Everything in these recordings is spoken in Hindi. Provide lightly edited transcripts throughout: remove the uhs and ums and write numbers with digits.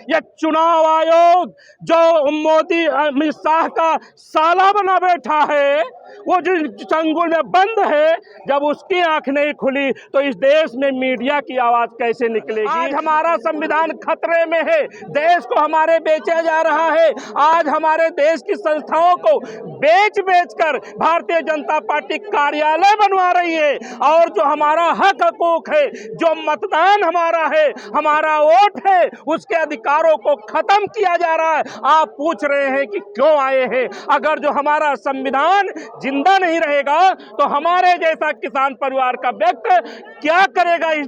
ये चुनाव आयोग जो मोदी अमित शाह का साला बना बैठा है, वो जिस चंगुल में बंद है, जब उसकी आंख नहीं खुली तो इस देश में मीडिया की आवाज कैसे निकलेगी। आज हमारा संविधान खतरे में है, देश को हमारे बेचा जा रहा है। आज हमारे देश की संस्थाओं को बेच कर भारतीय जनता पार्टी कार्यालय बनवा रही है, और जो हमारा हक हकूक है, जो मतदान हमारा है, हमारा वोट है, उसके अधिकारों को खत्म किया जा रहा है। आप पूछ रहे हैं कि क्यों आए हैं। अगर जो हमारा संविधान जिंदा नहीं रहेगा तो हमारे जैसा किसान परिवार का व्यक्ति क्या करेगा। इस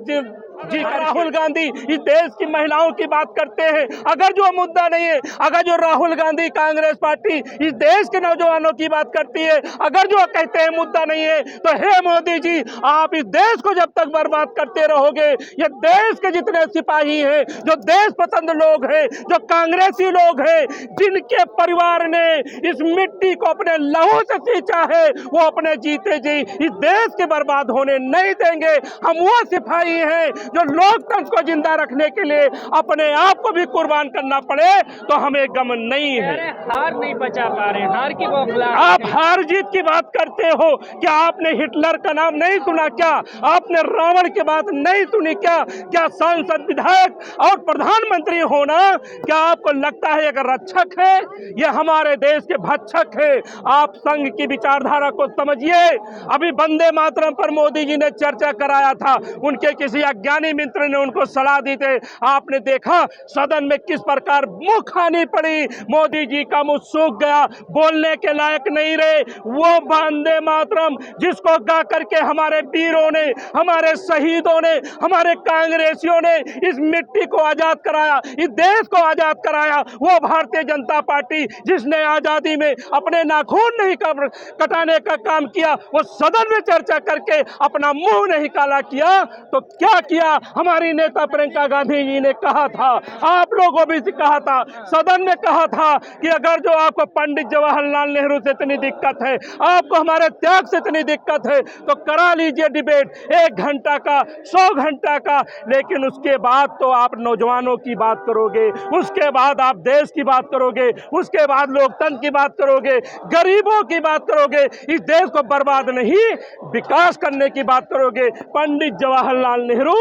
जी राहुल गांधी इस देश की महिलाओं की बात करते हैं, अगर जो मुद्दा नहीं है, अगर जो राहुल गांधी कांग्रेस पार्टी इस देश के नौजवानों की बात करती है, अगर जो कहते हैं मुद्दा नहीं है, तो हे मोदी जी, आप इस देश को जब तक बर्बाद करते रहोगे, ये देश के जितने सिपाही हैं, जो देश पसंद लोग हैं, जो कांग्रेसी लोग हैं, जिनके परिवार ने इस मिट्टी को अपने लहू से सींचा है, वो अपने जीते जी इस देश के बर्बाद होने नहीं देंगे। हम वो सिपाही हैं जो लोकतंत्र को जिंदा रखने के लिए अपने आप को भी कुर्बान करना पड़े तो हमें गम नहीं है। हार नहीं बचा पा रहे, हार की बौखलाहट। आप हार जीत की बात करते हो, क्या आपने हिटलर का नाम नहीं सुना? क्या आपने रावण की बात नहीं सुनी? क्या सांसद, विधायक और प्रधानमंत्री होना क्या आपको लगता है अगर रक्षक है? ये हमारे देश के भक्षक है। आप संघ की विचारधारा को समझिए। अभी वंदे मातरम पर मोदी जी ने चर्चा कराया था, उनके किसी अज्ञानी मित्र ने उनको सलाह दी थी। आपने देखा सदन में किस प्रकार मुंह खानी पड़ी, मोदी जी का मुंह सूख गया, बोलने के लायक नहीं रहे। वो वंदे मातरम जिसको गा करके हमारे वीरों ने, हमारे शहीदों ने, हमारे कांग्रेसियों ने इस मिट्टी को आजाद कराया, इस देश को आजाद कराया, वो भारतीय जनता पार्टी जिसने आजादी में अपने नाखून नहीं कटाने का काम किया, वो सदन में चर्चा करके अपना मुंह नहीं काला किया तो क्या किया? हमारी नेता प्रियंका गांधी जी ने कहा था, आप लोगों भी कहा था, सदन में कहा था कि अगर जो आपको पंडित जवाहरलाल नेहरू से इतनी दिक्कत है, आपको हमारे त्याग से इतनी दिक्कत है, तो करा लीजिए डिबेट 1 घंटा का, 100 घंटा का। लेकिन उसके बाद तो आप नौजवानों की बात करोगे, उसके बाद आप देश की बात करोगे, उसके बाद लोकतंत्र की बात करोगे, गरीबों की बात करोगे, इस देश को बर्बाद नहीं विकास करने की बात करोगे। पंडित जवाहरलाल नेहरू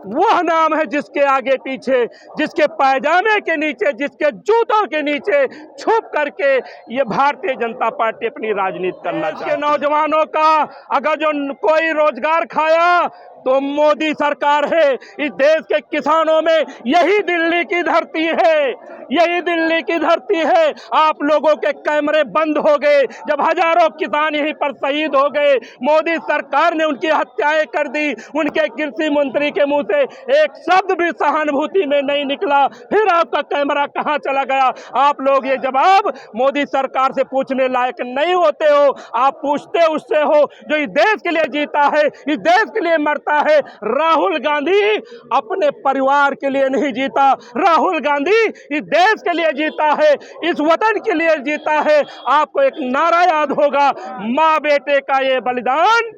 वह नाम है जिसके आगे पीछे, जिसके पायजामे के नीचे, जिसके जूतों के नीचे छुप करके ये भारतीय जनता पार्टी अपनी राजनीति करना चाहती है। नौजवानों का अगर जो कोई रोजगार खाया तो मोदी सरकार है। इस देश के किसानों में यही दिल्ली की धरती है, यही दिल्ली की धरती है। आप लोगों के कैमरे बंद हो गए जब हजारों किसान यहीं पर शहीद हो गए। मोदी सरकार ने उनकी हत्याएं कर दी, उनके कृषि मंत्री के मुंह से एक शब्द भी सहानुभूति में नहीं निकला। फिर आपका कैमरा कहां चला गया? आप लोग ये जवाब मोदी सरकार से पूछने लायक नहीं होते हो। आप पूछते उससे हो जो इस देश के लिए जीता है, इस देश के लिए मरता है। राहुल गांधी अपने परिवार के लिए नहीं जीता, राहुल गांधी इस देश के लिए जीता है, इस वतन के लिए जीता है। आपको एक नारा याद होगा, माँ बेटे का ये बलिदान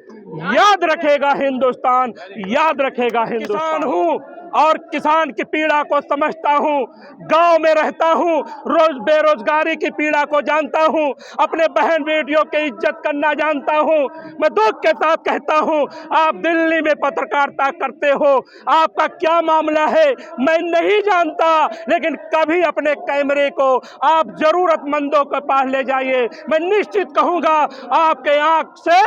याद रखेगा हिंदुस्तान, याद रखेगा हिंदुस्तान। हूँ और किसान की पीड़ा को समझता हूँ, गांव में रहता हूँ, रोज बेरोजगारी की पीड़ा को जानता हूँ, अपने बहन बेटियों की इज्जत करना जानता हूँ। मैं दुख के साथ कहता हूँ, आप दिल्ली में पत्रकारिता करते हो, आपका क्या मामला है मैं नहीं जानता, लेकिन कभी अपने कैमरे को आप जरूरतमंदों के पास ले जाइए। मैं निश्चित कहूँगा आपके आंख से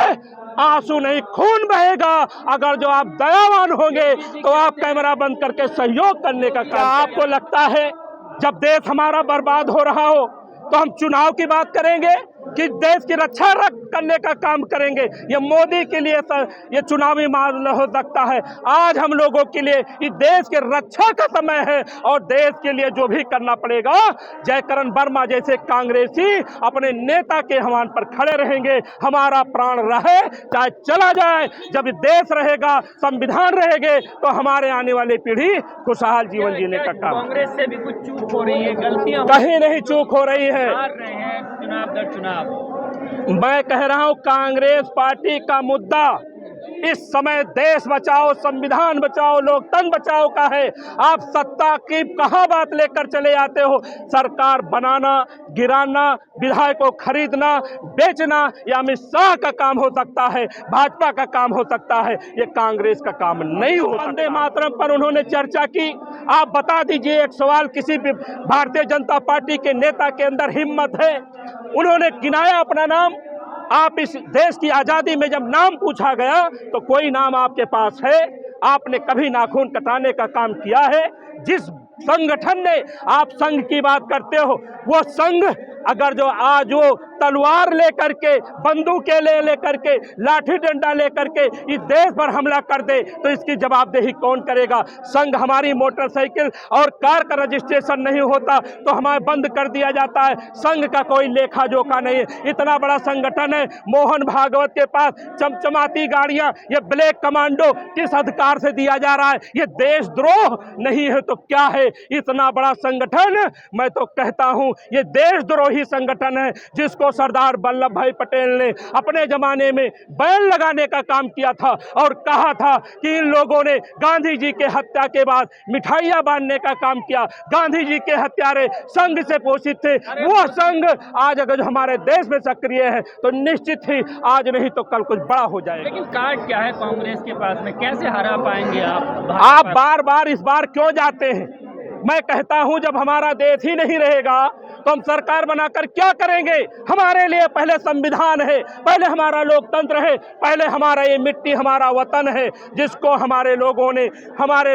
आंसू नहीं खून बहेगा। अगर जो आप दयावान होंगे तो आप कैमरा बंद करके सहयोग करने का काम। आपको लगता है जब देश हमारा बर्बाद हो रहा हो तो हम चुनाव की बात करेंगे कि देश की रक्षा करने का काम करेंगे? ये मोदी के लिए ये चुनावी मामला हो सकता है। आज हम लोगों के लिए इस देश के रक्षा का समय है और देश के लिए जो भी करना पड़ेगा, जयकरण वर्मा जैसे कांग्रेसी अपने नेता के आह्वान पर खड़े रहेंगे। हमारा प्राण रहे चाहे चला जाए, जब देश रहेगा, संविधान रहेंगे, तो हमारे आने वाली पीढ़ी खुशहाल जीवन जीने का काम। कांग्रेस से भी कुछ चूक हो रही है, गलतियां कहीं नहीं चूक हो रही है। हार रहे हैं चुनाव दर चुनाव। मैं कह रहा हूं कांग्रेस पार्टी का मुद्दा इस समय देश बचाओ, संविधान बचाओ, लोकतंत्र बचाओ का है। आप सत्ता की कहाँ बात लेकर चले आते हो? सरकार बनाना, गिराना, विधायक को खरीदना, बेचना, यह अमित शाह का काम हो सकता है, भाजपा का काम हो सकता है, ये कांग्रेस का काम नहीं हो सकता। वंदे मातरम पर उन्होंने चर्चा की। आप बता दीजिए, एक सवाल, किसी भी भारतीय जनता पार्टी के नेता के अंदर हिम्मत है? उन्होंने गिनाया अपना नाम। आप इस देश की आजादी में जब नाम पूछा गया तो कोई नाम आपके पास है? आपने कभी नाखून कटाने का काम किया है? जिस संगठन ने, आप संघ की बात करते हो, वो संघ अगर जो आज वो तलवार लेकर के, बंदूकें लेकर के, लाठी डंडा लेकर के इस देश पर हमला कर दे तो इसकी जवाबदेही कौन करेगा? संघ हमारी मोटरसाइकिल और कार का रजिस्ट्रेशन नहीं होता तो हमें बंद कर दिया जाता है। संघ का कोई लेखा जोखा नहीं है। इतना बड़ा संगठन है, मोहन भागवत के पास चमचमाती गाड़ियां, ये ब्लैक कमांडो किस अधिकार से दिया जा रहा है? ये देशद्रोह नहीं है तो क्या है? इतना बड़ा संगठन, मैं तो कहता हूं ये देशद्रोही संगठन है, जिसको सरदार वल्लभ भाई पटेल ने अपने जमाने में बैन लगाने का काम किया था और कहा था कि इन लोगों ने गांधी जी के हत्या के बाद मिठाइयां बांटने का काम किया। गांधी जी के हत्यारे संघ से पोषित थे। वो संघ आज अगर जो हमारे देश में सक्रिय है तो निश्चित ही आज नहीं तो कल कुछ बड़ा हो जाएगा। लेकिन कार्ड क्या है कांग्रेस के पास में, कैसे हरा पाएंगे आप? आप बार बार इस बार क्यों जाते हैं? मैं कहता हूं जब हमारा देश ही नहीं रहेगा तो हम सरकार बनाकर क्या करेंगे? हमारे लिए पहले संविधान है, पहले हमारा लोकतंत्र है, पहले हमारा ये मिट्टी, हमारा वतन है, जिसको हमारे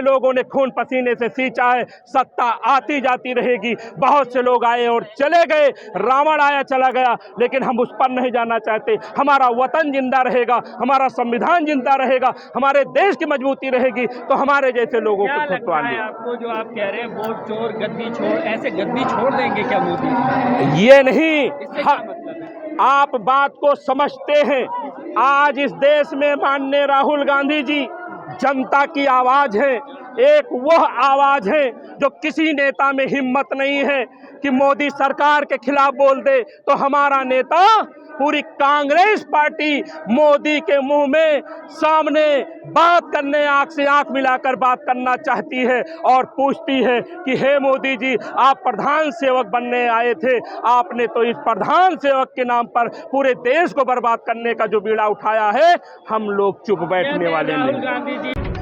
लोगों ने खून पसीने से सींचा है। सत्ता आती जाती रहेगी, बहुत से लोग आए और चले गए, रावण आया चला गया, लेकिन हम उस पर नहीं जाना चाहते। हमारा वतन जिंदा रहेगा, हमारा संविधान जिंदा रहेगा, हमारे देश की मजबूती रहेगी तो हमारे जैसे लोगों को लगता है आपको, जो आप कह रहे हैं वोट चोर गद्दी छोड़, ऐसे गद्दी छोड़ देंगे क्या मोदी? ये नहीं, इससे क्या मतलब है? आप बात को समझते हैं। आज इस देश में माननीय राहुल गांधी जी जनता की आवाज है। एक वह आवाज है जो किसी नेता में हिम्मत नहीं है कि मोदी सरकार के खिलाफ बोल दे तो हमारा नेता, पूरी कांग्रेस पार्टी मोदी के मुंह में सामने बात करने, आंख से आंख मिलाकर बात करना चाहती है और पूछती है कि हे मोदी जी, आप प्रधान सेवक बनने आए थे, आपने तो इस प्रधान सेवक के नाम पर पूरे देश को बर्बाद करने का जो बीड़ा उठाया है, हम लोग चुप बैठने वाले नहीं। राहुल गांधी जी